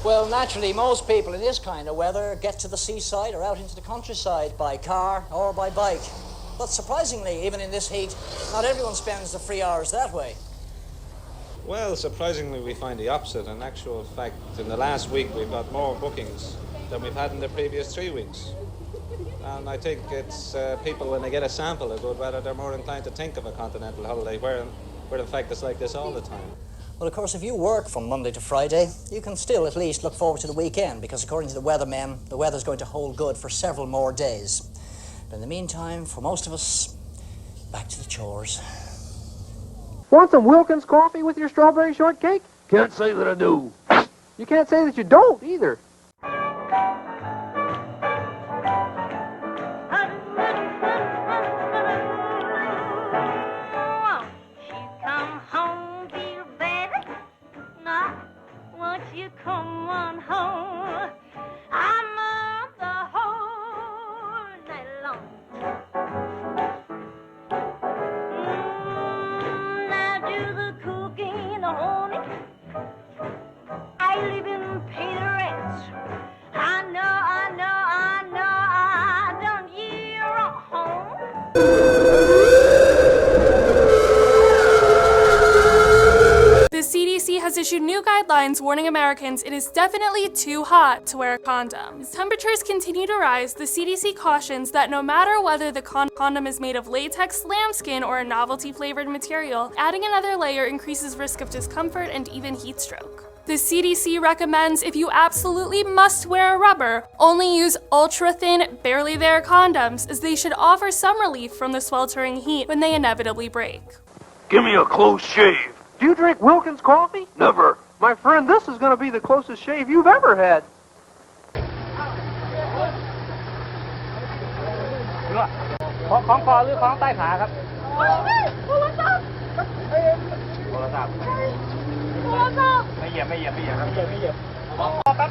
Well, naturally, most people in this kind of weather get to the seaside or out into the countryside by car or by bike. But surprisingly, even in this heat, not everyone spends the free hours that way. Well, surprisingly, we find the opposite. In actual fact, in the last week, we've got more bookings than we've had in the previous 3 weeks. And I think it's people, when they get a sample of good weather, they're more inclined to think of a continental holiday, where in fact it's like this all the time. Well, of course, if you work from Monday to Friday, you can still at least look forward to the weekend, because according to the weathermen, the weather's going to hold good for several more days. But in the meantime, for most of us, back to the chores. Want some Wilkins coffee with your strawberry shortcake? Can't say that I do. You can't say that you don't, either. Come on home. I'm up the whole night long. I do the cooking in the morning. I live in pay the rent. I don't hear a home. The CDC has issued new guidelines warning Americans it is definitely too hot to wear a condom. As temperatures continue to rise, the CDC cautions that no matter whether the condom is made of latex, lambskin, or a novelty-flavored material, adding another layer increases risk of discomfort and even heat stroke. The CDC recommends if you absolutely must wear a rubber, only use ultra-thin, barely there condoms, as they should offer some relief from the sweltering heat when they inevitably break. Give me a close shave. Do you drink Wilkins coffee? Never. My friend, this is going to be the closest shave you've ever had. ของคอหรือของใต้ขาครับโทรศัพท์ไม่เหยียบครับไม่เหยียบแป๊บ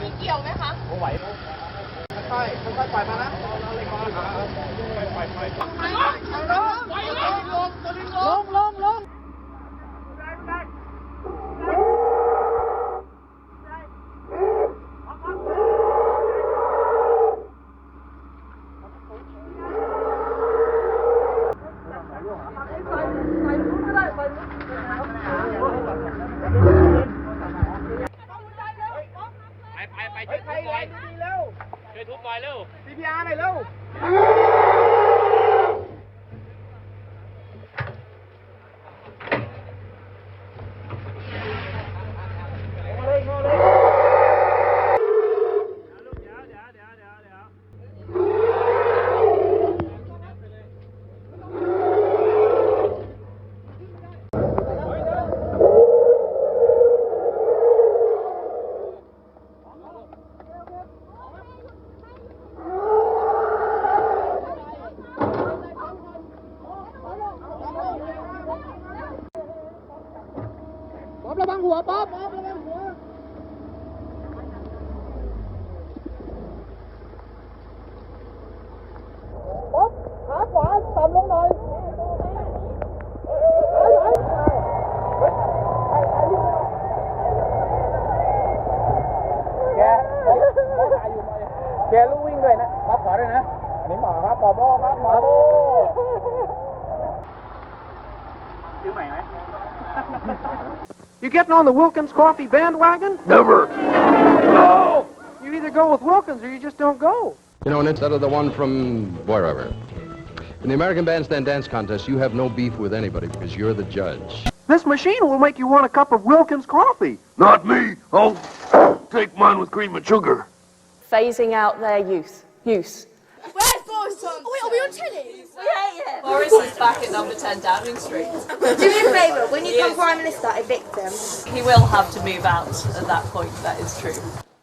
มีเกี่ยวไหมคะโอ้ไหวค่อยปล่อยมานะปล่อยลงไปช่วยทุบหน่อยเร็วช่วยทุบหน่อยเร็ว CPR หน่อยเร็วระวังหัวป๊อประวังหัวป๊อขาขวาต่ำลงหน่อยแกลูกวิ่งด้วยนะป๊อขอด้วยนะนี่หมอครับหมอโบ้ครับหมอโบ้ซื้อใหม่ไหมYou getting on the Wilkins coffee bandwagon? Never. No! You either go with Wilkins or you just don't go. You know, and instead of the one from wherever. In the American Bandstand Dance Contest, you have no beef with anybody because you're the judge. This machine will make you want a cup of Wilkins coffee. Not me. I'll take mine with cream and sugar. Phasing out their use. Where's Boris Johnson? Oh, wait, are we on telly? Yeah. Boris is back at number 10 Downing Street. Do me a favour, when you become Prime Minister, evict him. He will have to move out at that point, that is true.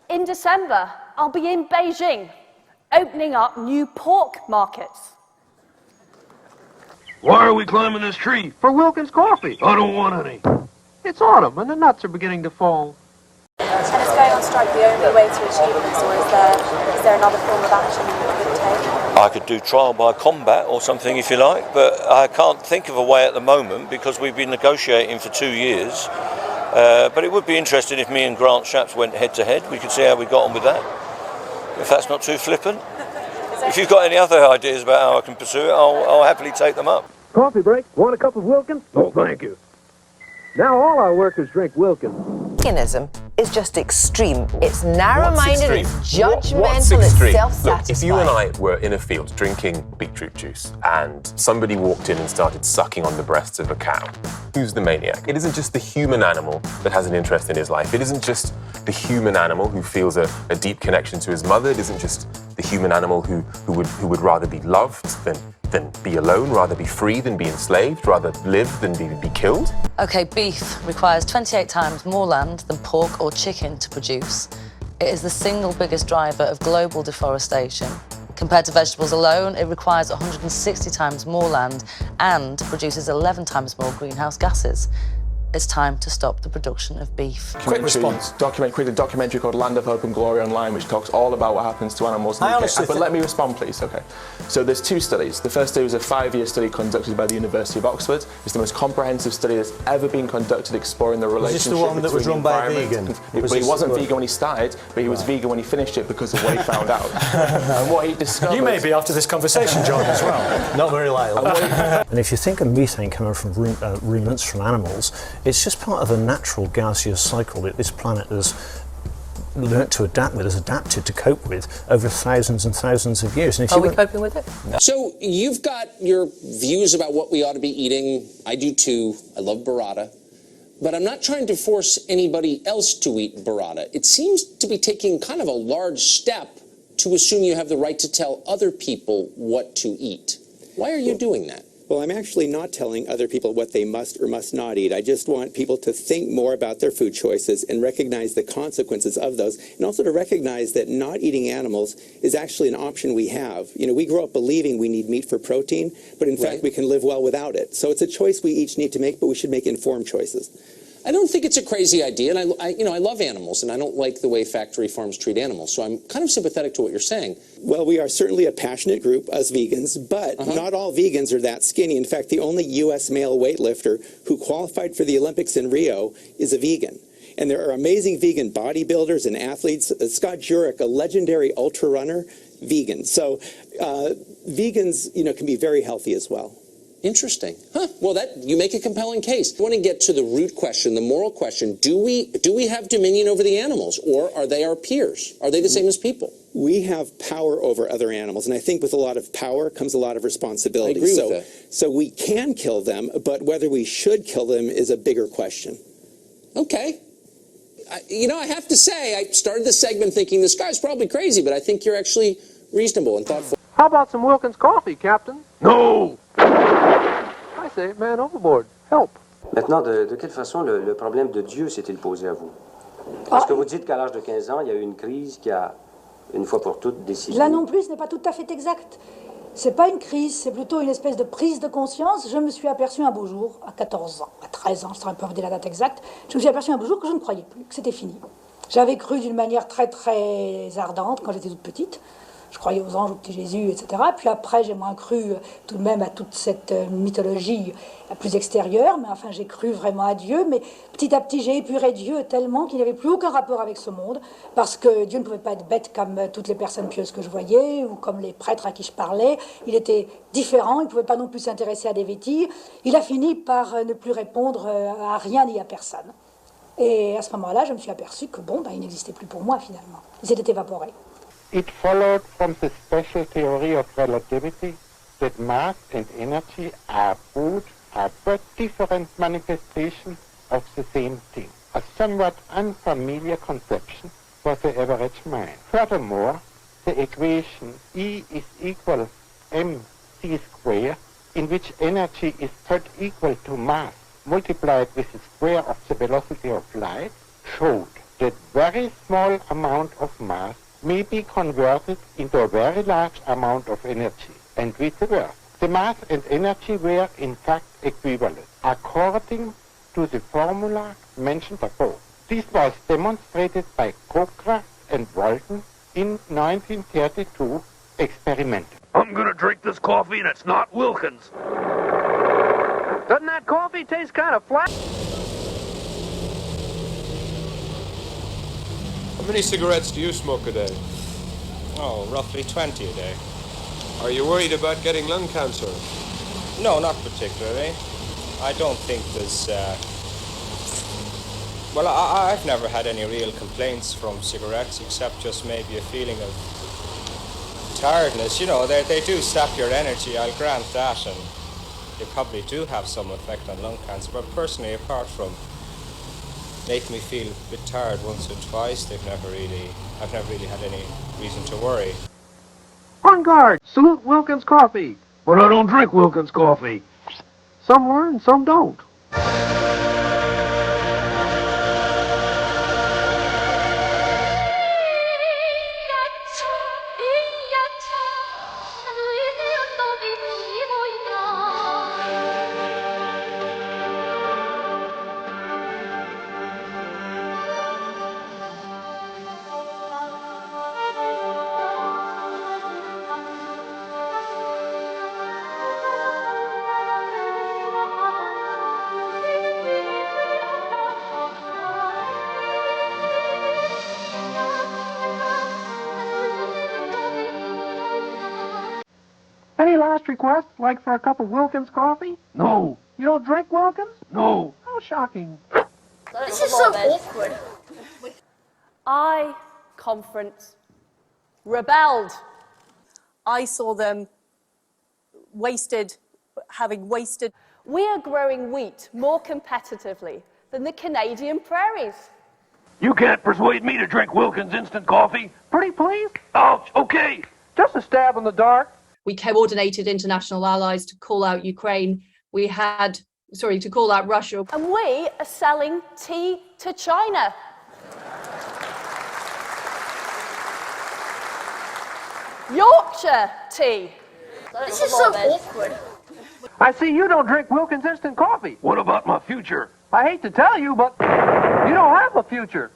In December, I'll be in Beijing, opening up new pork markets. Why are we climbing this tree? For Wilkins coffee. I don't want any. It's autumn and the nuts are beginning to fall. And is going on strike the only way to achieve this, or is there another form of action you could take? I could do trial by combat or something if you like, but I can't think of a way at the moment because we've been negotiating for 2 years But it would be interesting if me and Grant Shapps went head-to-head. We could see how we got on with that, if that's not too flippant. If you've got any other ideas about how I can pursue it, I'll happily take them up. Coffee break. Want a cup of Wilkins? Oh, thank you. Now all our workers drink Wilkins. Veganism is just extreme. It's narrow-minded, it's judgmental, What's it's extreme? self-satisfying. Look, if you and I were in a field drinking beetroot juice and somebody walked in and started sucking on the breasts of a cow, who's the maniac? It isn't just the human animal that has an interest in his life. It isn't just the human animal who feels a deep connection to his mother. It isn't just the human animal who would rather be loved than be alone, rather be free than be enslaved, rather live than be killed. Okay, beef requires 28 times more land than pork or chicken to produce. It is the single biggest driver of global deforestation. Compared to vegetables alone, it requires 160 times more land and produces 11 times more greenhouse gases. It's time to stop the production of beef. Quick response. Created a documentary called Land of Hope and Glory online, which talks all about what happens to animals in the UK. But let me respond, please. Okay. So there's two studies. The first study was a 5-year study conducted by the University of Oxford. It's the most comprehensive study that's ever been conducted exploring the relationship between the environment. Was this the one that was run by a vegan? But he wasn't vegan when he started, but he was vegan when he finished it because of what he found out. And what he discovered... You may be after this conversation, John, as well. Not very likely. And if you think of methane coming from ruminants, from animals, it's just part of a natural gaseous cycle that this planet has learnt to adapt with, has adapted to cope with over thousands and thousands of years. And if Are we coping with it? No. So you've got your views about what we ought to be eating. I do too. I love burrata. But I'm not trying to force anybody else to eat burrata. It seems to be taking kind of a large step to assume you have the right to tell other people what to eat. Why are you doing that? Well, I'm actually not telling other people what they must or must not eat. I just want people to think more about their food choices and recognize the consequences of those, and also to recognize that not eating animals is actually an option we have. You know, we grow up believing we need meat for protein, but in fact we can live well without it. So it's a choice we each need to make, but we should make informed choices. I don't think it's a crazy idea, and I love animals, and I don't like the way factory farms treat animals, so I'm kind of sympathetic to what you're saying. Well, we are certainly a passionate group, us vegans, but not all vegans are that skinny. In fact, the only U.S. male weightlifter who qualified for the Olympics in Rio is a vegan. And there are amazing vegan bodybuilders and athletes. Scott Jurek, a legendary ultra runner, vegan. So vegans, can be very healthy as well. Interesting. Well, you make a compelling case. I want to get to the root question, the moral question. Do we have dominion over the animals, or are they our peers? Are they the same as people? We have power over other animals, and I think with a lot of power comes a lot of responsibility. I agree with that. So we can kill them, but whether we should kill them is a bigger question. Okay. I have to say, I started this segment thinking this guy's probably crazy, but I think you're actually reasonable and thoughtful. How about some Wilkins coffee, Captain? No! I say, man overboard. Help. Maintenant, de quelle façon le problème de Dieu s'est-il posé à vous? Parce que vous dites qu'à l'âge de 15 ans, il y a eu une crise qui a, une fois pour toutes, décidé... Là non plus, ce n'est pas tout à fait exact. C'est pas une crise, c'est plutôt une espèce de prise de conscience. Je me suis aperçu un beau jour, à 14 ans, à 13 ans, je ne saurais pas vous dire la date exacte, je me suis aperçu un beau jour que je ne croyais plus, que c'était fini. J'avais cru d'une manière très très ardente quand j'étais toute petite. Je croyais aux anges, au petit Jésus, etc. Puis après, j'ai moins cru tout de même à toute cette mythologie plus extérieure. Mais enfin, j'ai cru vraiment à Dieu. Mais petit à petit, j'ai épuré Dieu tellement qu'il n'avait plus aucun rapport avec ce monde. Parce que Dieu ne pouvait pas être bête comme toutes les personnes pieuses que je voyais ou comme les prêtres à qui je parlais. Il était différent. Il ne pouvait pas non plus s'intéresser à des vétilles. Il a fini par ne plus répondre à rien ni à personne. Et à ce moment-là, je me suis aperçu que il n'existait plus pour moi finalement. Il s'était évaporé. It followed from the special theory of relativity that mass and energy are but different manifestations of the same thing, a somewhat unfamiliar conception for the average mind. Furthermore, the equation E is equal mc squared, in which energy is put equal to mass multiplied with the square of the velocity of light, showed that very small amount of mass may be converted into a very large amount of energy, and vice versa. The mass and energy were in fact equivalent, according to the formula mentioned above. This was demonstrated by Cockcroft and Walton in 1932 experimentally. I'm gonna drink this coffee and it's not Wilkins. Doesn't that coffee taste kind of flat? many cigarettes do you smoke a day? Oh, roughly 20 a day. Are you worried about getting lung cancer? No, not particularly. I don't think there's... Well, I've never had any real complaints from cigarettes, except just maybe a feeling of tiredness. You know, they do sap your energy, I'll grant that, and they probably do have some effect on lung cancer. But personally, apart from making me feel a bit tired once or twice, I've never really had any reason to worry. On guard! Salute Wilkins coffee! But I don't drink Wilkins coffee. Some learn, some don't. Any last request, like for a cup of Wilkins coffee? No. You don't drink Wilkins? No. How shocking. This is so awkward. I, conference, rebelled. I saw them having wasted. We are growing wheat more competitively than the Canadian prairies. You can't persuade me to drink Wilkins instant coffee. Pretty please? Ouch, okay. Just a stab in the dark. We coordinated international allies to call out Ukraine. To call out Russia. And we are selling tea to China. Yorkshire tea. This is so awkward. I see you don't drink Wilkins instant coffee. What about my future? I hate to tell you, but you don't have a future.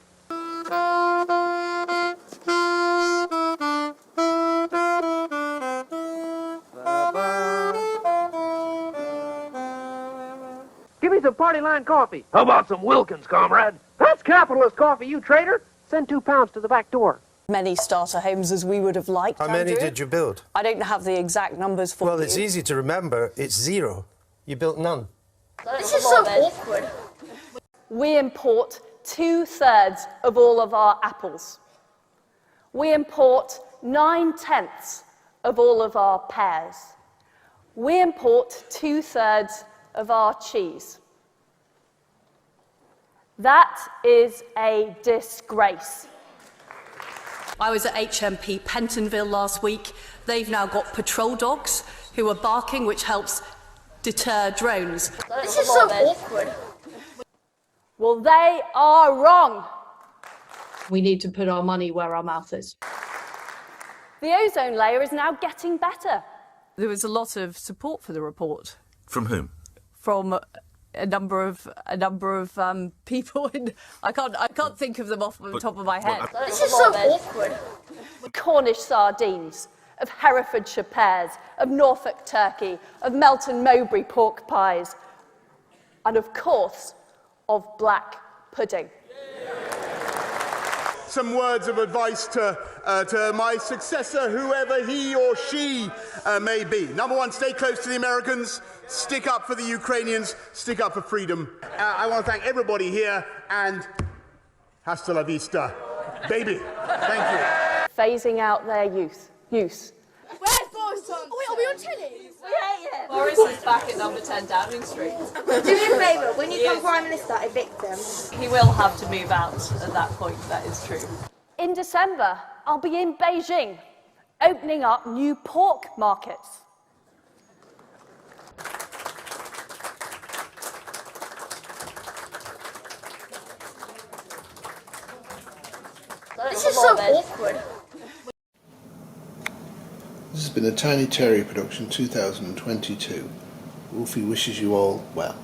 Give me some party line coffee. How about some Wilkins, comrade? That's capitalist coffee, you traitor. Send £2 to the back door. Many starter homes as we would have liked. How many did you build? I don't have the exact numbers for you. Well, it's easy to remember. It's 0. You built none. This is so awkward. We import 2/3 of all of our apples. We import 9/10 of all of our pears. We import 2/3 of our cheese. That is a disgrace. I was at HMP Pentonville last week. They've now got patrol dogs who are barking, which helps deter drones. This is so awkward. Well, they are wrong. We need to put our money where our mouth is. The ozone layer is now getting better. There was a lot of support for the report. From whom? From a number of people. I can't think of them off the top of my head. This is so awkward. Cornish sardines, of Herefordshire pears, of Norfolk turkey, of Melton Mowbray pork pies, and of course, of black pudding. Some words of advice to my successor, whoever he or she may be. Number one, stay close to the Americans, stick up for the Ukrainians, stick up for freedom. I want to thank everybody here, and hasta la vista, baby. Thank you. Phasing out their use. Where's Boris Johnson? Oh, wait, are we on telly? We hate it. Boris is back at number 10 Downing Street. Do me a favour, when you become Prime Minister, evict him. He will have to move out at that point, that is true. In December, I'll be in Beijing, opening up new pork markets. This is so awkward. This has been a Tiny Terry production 2022. Wolfie wishes you all well.